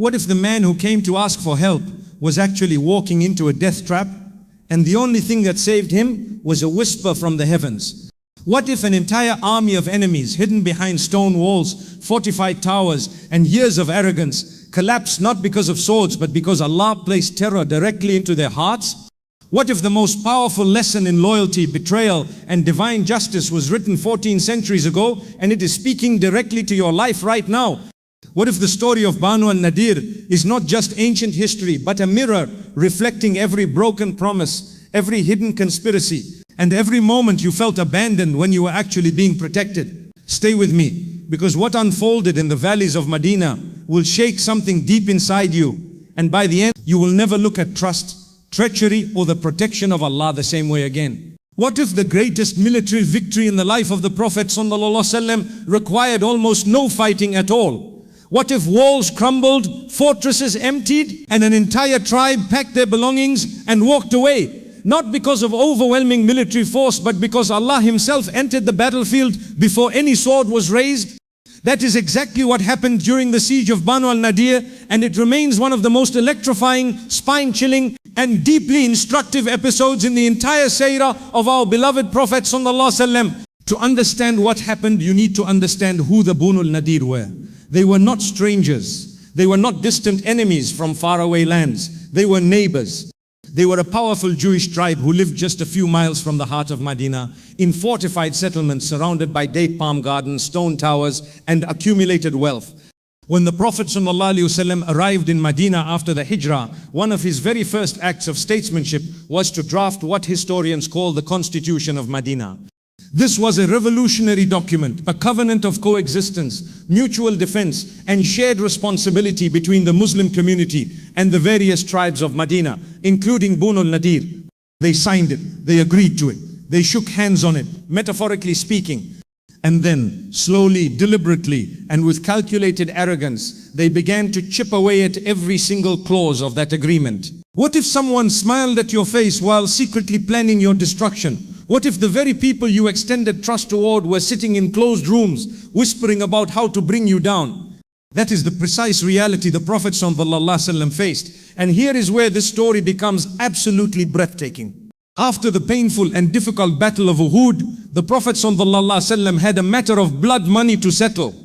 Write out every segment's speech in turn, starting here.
What if the man who came to ask for help was actually walking into a death trap, and the only thing that saved him was a whisper from the heavens? What if an entire army of enemies hidden behind stone walls, fortified towers, and years of arrogance collapsed not because of swords, but because Allah placed terror directly into their hearts? What if the most powerful lesson in loyalty, betrayal, and divine justice was written 14 centuries ago, and it is speaking directly to your life right now? What if the story of Banu al Nadir is not just ancient history, but a mirror reflecting every broken promise, every hidden conspiracy, and every moment you felt abandoned when you were actually being protected? Stay with me, because what unfolded in the valleys of Madinah will shake something deep inside you, and by the end, you will never look at trust, treachery, or the protection of Allah the same way again. What if the greatest military victory in the life of the Prophet ﷺ required almost no fighting at all? What if walls crumbled, fortresses emptied, and an entire tribe packed their belongings and walked away? Not because of overwhelming military force, but because Allah Himself entered the battlefield before any sword was raised? That is exactly what happened during the Siege of Banu al Nadir, and it remains one of the most electrifying, spine-chilling, and deeply instructive episodes in the entire Seerah of our beloved Prophet ﷺ. To understand what happened, you need to understand who the Banu al Nadir were. They were not strangers. They were not distant enemies from faraway lands. They were neighbors. They were a powerful Jewish tribe who lived just a few miles from the heart of Madinah, in fortified settlements surrounded by date palm gardens, stone towers, and accumulated wealth. When the Prophet ﷺ arrived in Madinah after the Hijrah, one of his very first acts of statesmanship was to draft what historians call the Constitution of Madinah. This was a revolutionary document, a covenant of coexistence, mutual defense, and shared responsibility between the Muslim community and the various tribes of Madinah, including Banu al Nadir. They signed it, they agreed to it, they shook hands on it, metaphorically speaking. And then, slowly, deliberately, and with calculated arrogance, they began to chip away at every single clause of that agreement. What if someone smiled at your face while secretly planning your destruction? What if the very people you extended trust toward were sitting in closed rooms, whispering about how to bring you down? That is the precise reality the Prophet ﷺ faced. And here is where this story becomes absolutely breathtaking. After the painful and difficult battle of Uhud, the Prophet ﷺ had a matter of blood money to settle.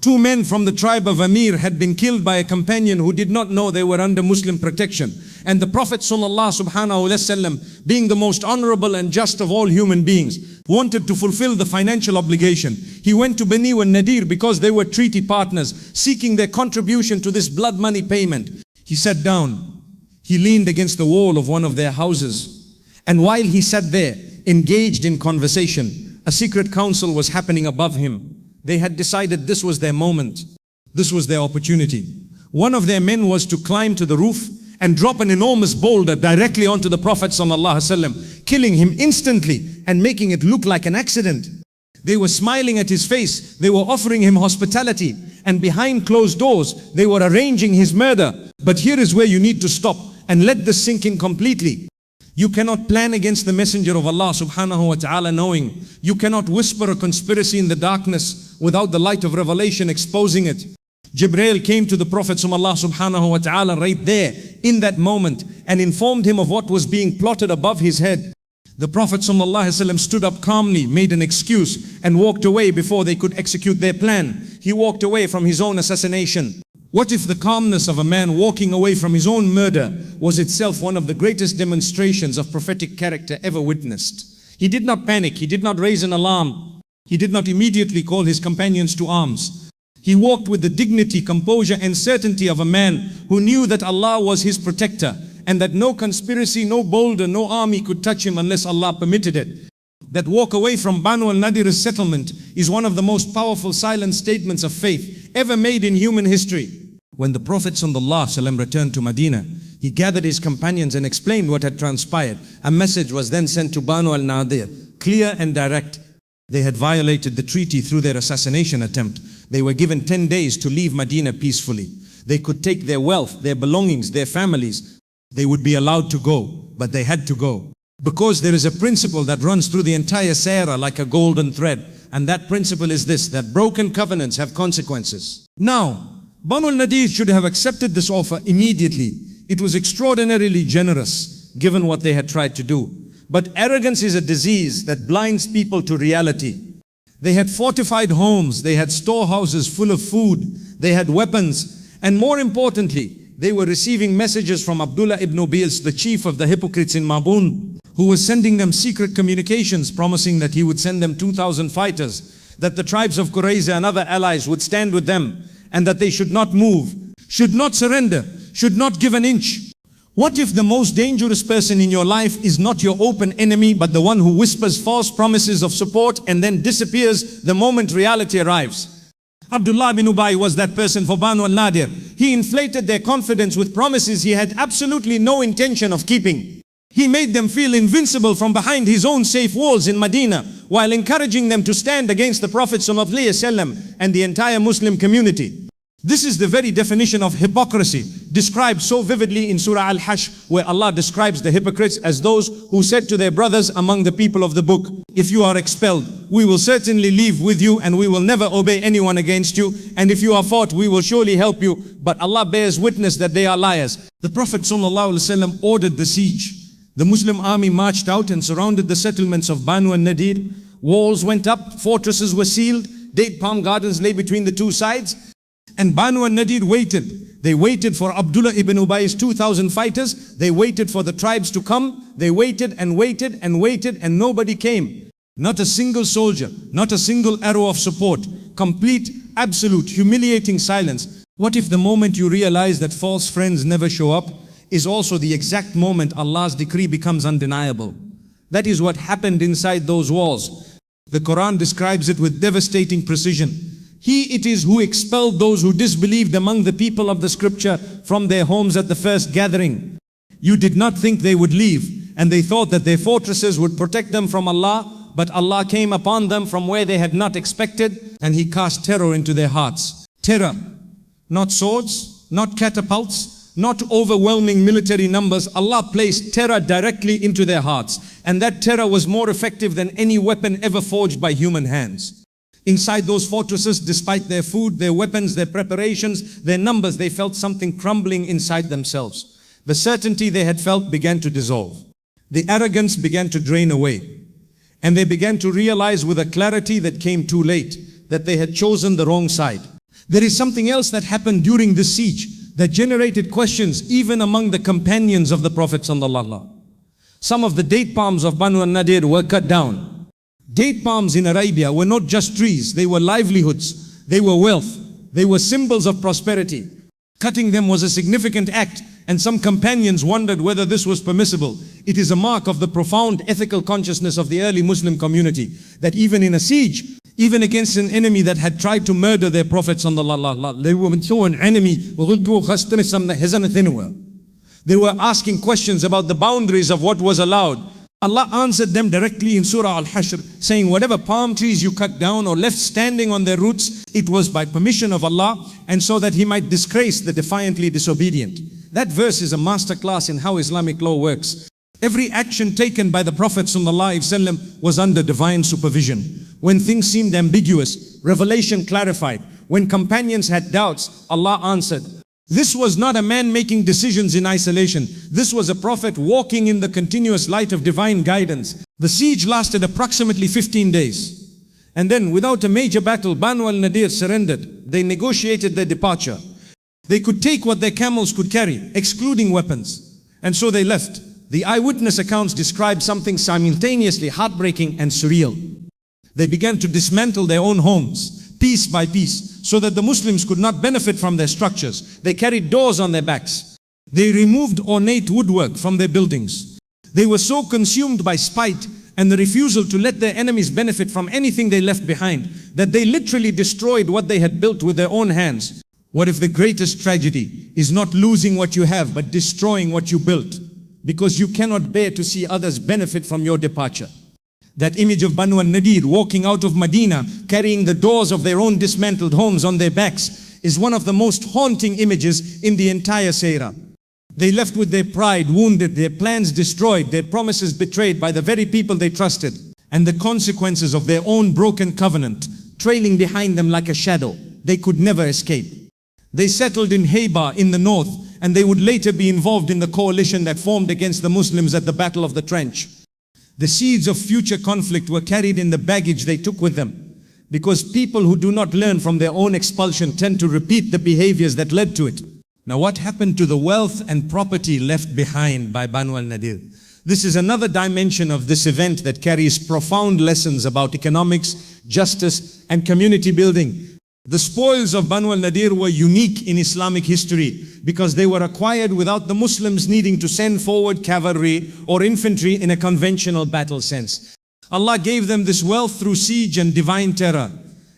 2 men from the tribe of Amir had been killed by a companion who did not know they were under Muslim protection. And the Prophet ﷺ, being the most honorable and just of all human beings, wanted to fulfill the financial obligation. He went to Banu al Nadir because they were treaty partners, seeking their contribution to this blood money payment. He sat down. He leaned against the wall of one of their houses. And while he sat there, engaged in conversation, a secret council was happening above him. They had decided this was their moment. This was their opportunity. One of their men was to climb to the roof and drop an enormous boulder directly onto the Prophet ﷺ, killing him instantly and making it look like an accident. They were smiling at his face. They were offering him hospitality. And behind closed doors, they were arranging his murder. But here is where you need to stop and let this sink in completely. You cannot plan against the Messenger of Allah subhanahu wa ta'ala knowing. You cannot whisper a conspiracy in the darkness without the light of revelation exposing it. Jibreel came to the Prophet subhanahu wa ta'ala right there in that moment and informed him of what was being plotted above his head. The Prophet ﷺ stood up calmly, made an excuse, and walked away before they could execute their plan. He walked away from his own assassination. What if the calmness of a man walking away from his own murder was itself one of the greatest demonstrations of prophetic character ever witnessed? He did not panic, he did not raise an alarm, he did not immediately call his companions to arms. He walked with the dignity, composure, and certainty of a man who knew that Allah was his protector and that no conspiracy, no boulder, no army could touch him unless Allah permitted it. That walk away from Banu al Nadir's settlement is one of the most powerful silent statements of faith ever made in human history. When the Prophet ﷺ returned to Medina, he gathered his companions and explained what had transpired. A message was then sent to Banu al Nadir, clear and direct. They had violated the treaty through their assassination attempt. They were given 10 days to leave Medina peacefully. They could take their wealth, their belongings, their families. They would be allowed to go, but they had to go. Because there is a principle that runs through the entire Seerah like a golden thread. And that principle is this, that broken covenants have consequences. Now, Banu al Nadir should have accepted this offer immediately. It was extraordinarily generous, given what they had tried to do. But arrogance is a disease that blinds people to reality. They had fortified homes, they had storehouses full of food, they had weapons, and more importantly, they were receiving messages from Abdullah ibn Ubayy, the chief of the hypocrites in Mabun, who was sending them secret communications, promising that he would send them 2,000 fighters, that the tribes of Qurayza and other allies would stand with them, and that they should not move, should not surrender, should not give an inch. What if the most dangerous person in your life is not your open enemy, but the one who whispers false promises of support and then disappears the moment reality arrives? Abdullah bin Ubay was that person for Banu al Nadir. He inflated their confidence with promises he had absolutely no intention of keeping. He made them feel invincible from behind his own safe walls in Medina, while encouraging them to stand against the Prophet ﷺ and the entire Muslim community. This is the very definition of hypocrisy, described so vividly in Surah Al-Hashr, where Allah describes the hypocrites as those who said to their brothers among the people of the book, if you are expelled, we will certainly leave with you and we will never obey anyone against you. And if you are fought, we will surely help you. But Allah bears witness that they are liars. The Prophet ﷺ ordered the siege. The Muslim army marched out and surrounded the settlements of Banu al Nadir. Walls went up, fortresses were sealed, date palm gardens lay between the two sides. And Banu al Nadir waited. They waited for Abdullah ibn Ubay's 2,000 fighters. They waited for the tribes to come. They waited and waited and waited, and nobody came. Not a single soldier, not a single arrow of support. Complete, absolute, humiliating silence. What if the moment you realize that false friends never show up is also the exact moment Allah's decree becomes undeniable? That is what happened inside those walls. The Quran describes it with devastating precision. He it is who expelled those who disbelieved among the people of the scripture from their homes at the first gathering. You did not think they would leave, and they thought that their fortresses would protect them from Allah, but Allah came upon them from where they had not expected, and He cast terror into their hearts. Terror, not swords, not catapults, not overwhelming military numbers. Allah placed terror directly into their hearts, and that terror was more effective than any weapon ever forged by human hands. Inside those fortresses, despite their food, their weapons, their preparations, their numbers, they felt something crumbling inside themselves. The certainty they had felt began to dissolve. The arrogance began to drain away. And they began to realize with a clarity that came too late, that they had chosen the wrong side. There is something else that happened during this siege that generated questions even among the companions of the Prophet ﷺ. Some of the date palms of Banu al Nadir were cut down. Date palms in Arabia were not just trees, they were livelihoods, they were wealth, they were symbols of prosperity. Cutting them was a significant act, and some companions wondered whether this was permissible. It is a mark of the profound ethical consciousness of the early Muslim community, that even in a siege, even against an enemy that had tried to murder their Prophet ﷺ, they were so an enemy. They were asking questions about the boundaries of what was allowed. Allah answered them directly in Surah Al-Hashr, saying whatever palm trees you cut down or left standing on their roots, it was by permission of Allah, and so that He might disgrace the defiantly disobedient. That verse is a masterclass in how Islamic law works. Every action taken by the Prophet ﷺ was under divine supervision. When things seemed ambiguous, revelation clarified. When companions had doubts, Allah answered. This was not a man making decisions in isolation. This was a prophet walking in the continuous light of divine guidance. The siege lasted approximately 15 days. And then, without a major battle, Banu al Nadir surrendered. They negotiated their departure. They could take what their camels could carry, excluding weapons. And so they left. The eyewitness accounts describe something simultaneously heartbreaking and surreal. They began to dismantle their own homes, piece by piece, so that the Muslims could not benefit from their structures. They carried doors on their backs. They removed ornate woodwork from their buildings. They were so consumed by spite and the refusal to let their enemies benefit from anything they left behind, that they literally destroyed what they had built with their own hands. What if the greatest tragedy is not losing what you have, but destroying what you built, because you cannot bear to see others benefit from your departure? That image of Banu al Nadir walking out of Medina, carrying the doors of their own dismantled homes on their backs, is one of the most haunting images in the entire Seerah. They left with their pride wounded, their plans destroyed, their promises betrayed by the very people they trusted, and the consequences of their own broken covenant trailing behind them like a shadow they could never escape. They settled in Haiba in the north, and they would later be involved in the coalition that formed against the Muslims at the Battle of the Trench. The seeds of future conflict were carried in the baggage they took with them, because people who do not learn from their own expulsion tend to repeat the behaviors that led to it. Now, what happened to the wealth and property left behind by Banu al Nadir? This is another dimension of this event that carries profound lessons about economics, justice, and community building. The spoils of Banu al Nadir were unique in Islamic history because they were acquired without the Muslims needing to send forward cavalry or infantry in a conventional battle sense. Allah gave them this wealth through siege and divine terror.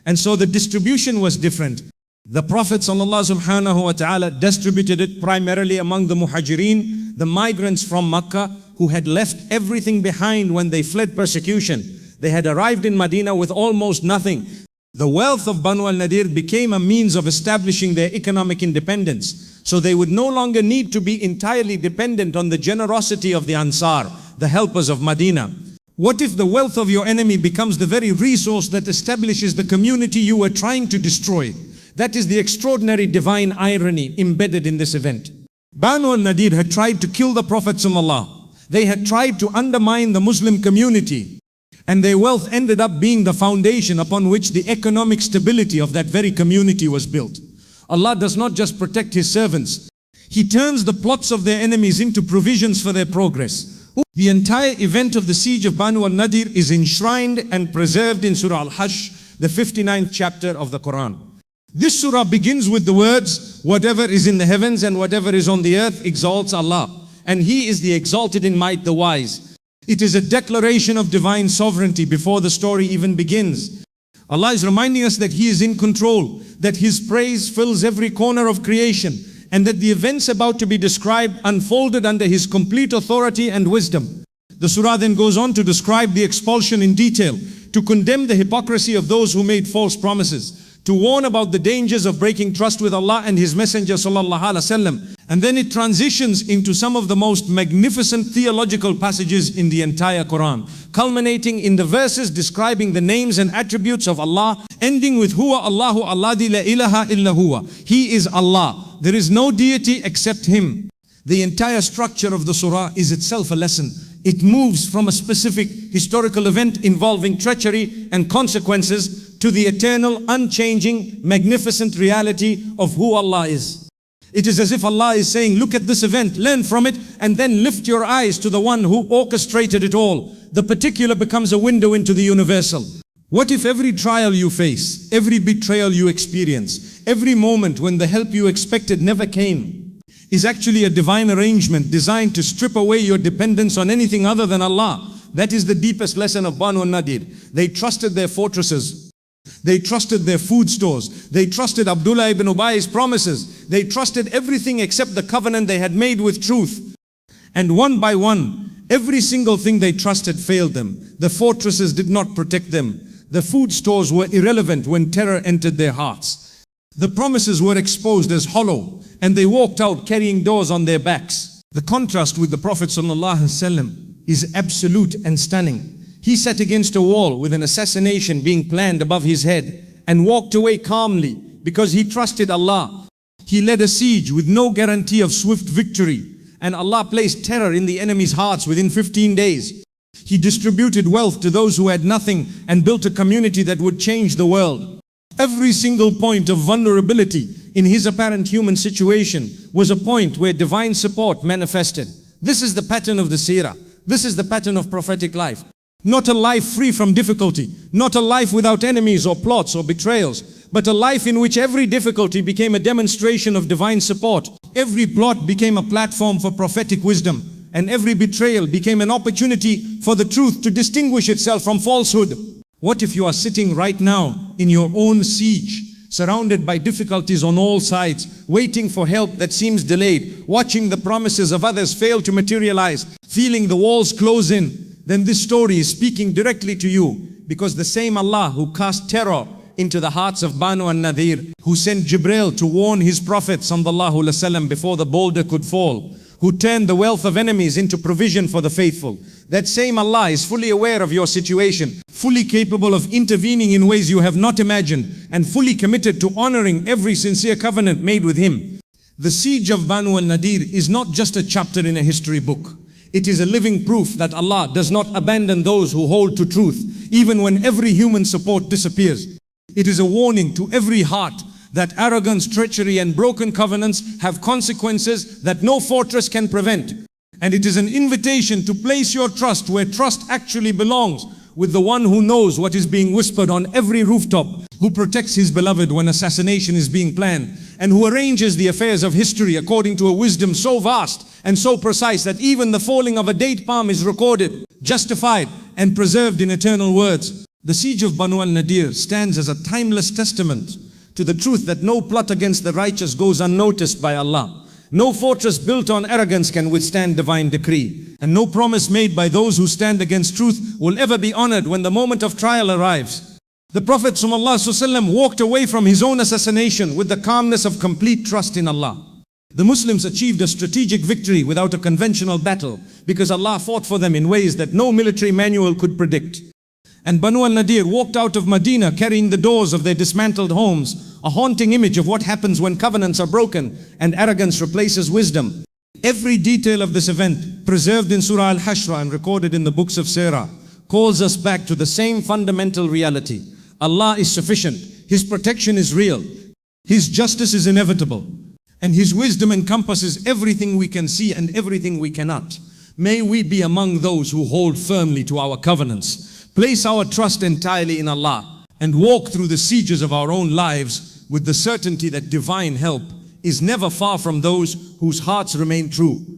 And so the distribution was different. The Prophet ﷺ distributed it primarily among the Muhajirin, the migrants from Makkah who had left everything behind when they fled persecution. They had arrived in Madinah with almost nothing. The wealth of Banu al Nadir became a means of establishing their economic independence. So they would no longer need to be entirely dependent on the generosity of the Ansar, the helpers of Madinah. What if the wealth of your enemy becomes the very resource that establishes the community you were trying to destroy? That is the extraordinary divine irony embedded in this event. Banu al Nadir had tried to kill the Prophet ﷺ. They had tried to undermine the Muslim community. And their wealth ended up being the foundation upon which the economic stability of that very community was built. Allah does not just protect His servants. He turns the plots of their enemies into provisions for their progress. The entire event of the siege of Banu al Nadir is enshrined and preserved in Surah Al-Hajj, the 59th chapter of the Quran. This surah begins with the words, "Whatever is in the heavens and whatever is on the earth exalts Allah, and He is the exalted in might, the wise." It is a declaration of divine sovereignty before the story even begins. Allah is reminding us that He is in control, that His praise fills every corner of creation, and that the events about to be described unfolded under His complete authority and wisdom. The surah then goes on to describe the expulsion in detail, to condemn the hypocrisy of those who made false promises, to warn about the dangers of breaking trust with Allah and His Messenger sallallahu alaihi wasallam. And then it transitions into some of the most magnificent theological passages in the entire Quran, culminating in the verses describing the names and attributes of Allah, ending with Huwa Allahu alladhi la ilaha illa huwa. He is Allah. There is no deity except Him. The entire structure of the surah is itself a lesson. It moves from a specific historical event involving treachery and consequences to the eternal, unchanging, magnificent reality of who Allah is. It is as if Allah is saying, look at this event, learn from it, and then lift your eyes to the one who orchestrated it all. The particular becomes a window into the universal. What if every trial you face, every betrayal you experience, every moment when the help you expected never came, is actually a divine arrangement designed to strip away your dependence on anything other than Allah? That is the deepest lesson of Banu al Nadir. They trusted their fortresses. They trusted their food stores. They trusted Abdullah ibn Ubay's promises. They trusted everything except the covenant they had made with truth. And one by one, every single thing they trusted failed them. The fortresses did not protect them. The food stores were irrelevant when terror entered their hearts. The promises were exposed as hollow, and they walked out carrying doors on their backs. The contrast with the Prophet ﷺ is absolute and stunning. He sat against a wall with an assassination being planned above his head and walked away calmly because he trusted Allah. He led a siege with no guarantee of swift victory, and Allah placed terror in the enemy's hearts within 15 days. He distributed wealth to those who had nothing and built a community that would change the world. Every single point of vulnerability in his apparent human situation was a point where divine support manifested. This is the pattern of the Seerah. This is the pattern of prophetic life. Not a life free from difficulty, not a life without enemies or plots or betrayals, but a life in which every difficulty became a demonstration of divine support. Every plot became a platform for prophetic wisdom, and every betrayal became an opportunity for the truth to distinguish itself from falsehood. What if you are sitting right now in your own siege, surrounded by difficulties on all sides, waiting for help that seems delayed, watching the promises of others fail to materialize, feeling the walls close in? Then this story is speaking directly to you, because the same Allah who cast terror into the hearts of Banu al Nadir, who sent Jibreel to warn His Prophet ﷺ before the boulder could fall, who turned the wealth of enemies into provision for the faithful. That same Allah is fully aware of your situation, fully capable of intervening in ways you have not imagined, and fully committed to honoring every sincere covenant made with Him. The Siege of Banu al Nadir is not just a chapter in a history book. It is a living proof that Allah does not abandon those who hold to truth, even when every human support disappears. It is a warning to every heart that arrogance, treachery, and broken covenants have consequences that no fortress can prevent. And it is an invitation to place your trust where trust actually belongs, with the one who knows what is being whispered on every rooftop, who protects his beloved when assassination is being planned, and who arranges the affairs of history according to a wisdom so vast and so precise that even the falling of a date palm is recorded, justified, and preserved in eternal words. The Siege of Banu al Nadir stands as a timeless testament to the truth that no plot against the righteous goes unnoticed by Allah. No fortress built on arrogance can withstand divine decree, and no promise made by those who stand against truth will ever be honored when the moment of trial arrives. The Prophet ﷺ walked away from his own assassination with the calmness of complete trust in Allah. The Muslims achieved a strategic victory without a conventional battle because Allah fought for them in ways that no military manual could predict. And Banu al Nadir walked out of Madinah carrying the doors of their dismantled homes, a haunting image of what happens when covenants are broken and arrogance replaces wisdom. Every detail of this event, preserved in Surah Al-Hashr and recorded in the books of Seerah, calls us back to the same fundamental reality. Allah is sufficient, His protection is real, His justice is inevitable, and His wisdom encompasses everything we can see and everything we cannot. May we be among those who hold firmly to our covenants, place our trust entirely in Allah, and walk through the sieges of our own lives with the certainty that divine help is never far from those whose hearts remain true.